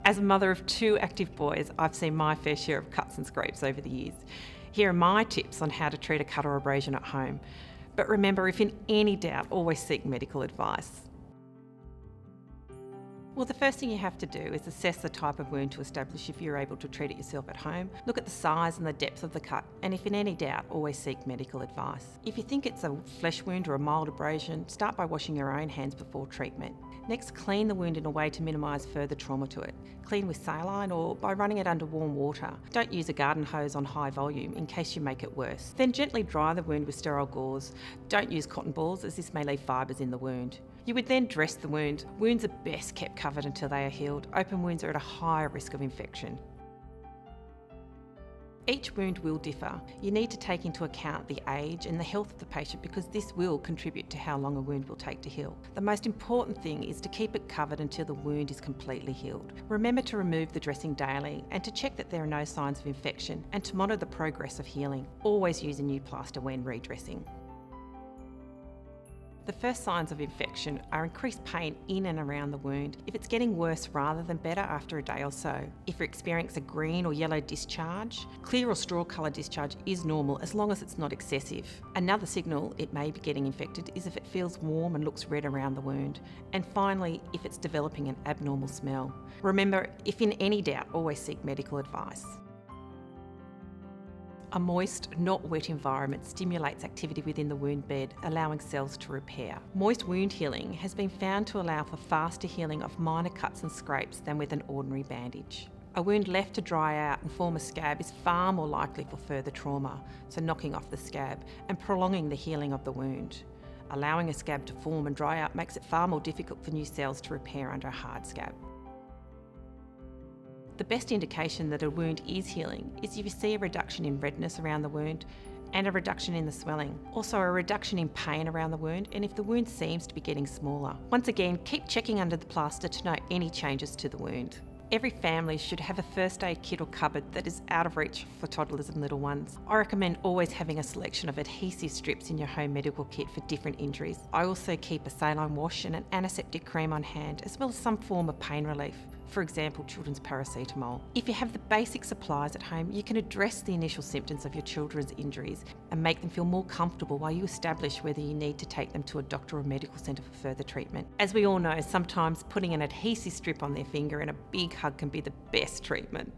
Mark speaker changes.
Speaker 1: As a mother of 2 active boys, I've seen my fair share of cuts and scrapes over the years. Here are my tips on how to treat a cut or abrasion at home. But remember, if in any doubt, always seek medical advice. Well, the first thing you have to do is assess the type of wound to establish if you're able to treat it yourself at home. Look at the size and the depth of the cut, and if in any doubt, always seek medical advice. If you think it's a flesh wound or a mild abrasion, start by washing your own hands before treatment. Next, clean the wound in a way to minimise further trauma to it. Clean with saline or by running it under warm water. Don't use a garden hose on high volume in case you make it worse. Then gently dry the wound with sterile gauze. Don't use cotton balls as this may leave fibres in the wound. You would then dress the wound. Wounds are best kept covered until they are healed. Open wounds are at a higher risk of infection. Each wound will differ. You need to take into account the age and the health of the patient because this will contribute to how long a wound will take to heal. The most important thing is to keep it covered until the wound is completely healed. Remember to remove the dressing daily and to check that there are no signs of infection and to monitor the progress of healing. Always use a new plaster when redressing. The first signs of infection are increased pain in and around the wound, if it's getting worse rather than better after a day or so. If you experience a green or yellow discharge, clear or straw coloured discharge is normal as long as it's not excessive. Another signal it may be getting infected is if it feels warm and looks red around the wound. And finally, if it's developing an abnormal smell. Remember, if in any doubt, always seek medical advice. A moist, not wet environment stimulates activity within the wound bed, allowing cells to repair. Moist wound healing has been found to allow for faster healing of minor cuts and scrapes than with an ordinary bandage. A wound left to dry out and form a scab is far more likely for further trauma, so knocking off the scab and prolonging the healing of the wound. Allowing a scab to form and dry out makes it far more difficult for new cells to repair under a hard scab. The best indication that a wound is healing is if you see a reduction in redness around the wound and a reduction in the swelling. Also a reduction in pain around the wound and if the wound seems to be getting smaller. Once again, keep checking under the plaster to note any changes to the wound. Every family should have a first aid kit or cupboard that is out of reach for toddlers and little ones. I recommend always having a selection of adhesive strips in your home medical kit for different injuries. I also keep a saline wash and an antiseptic cream on hand, as well as some form of pain relief. For example, children's paracetamol. If you have the basic supplies at home, you can address the initial symptoms of your children's injuries and make them feel more comfortable while you establish whether you need to take them to a doctor or medical centre for further treatment. As we all know, sometimes putting an adhesive strip on their finger and a big hug can be the best treatment.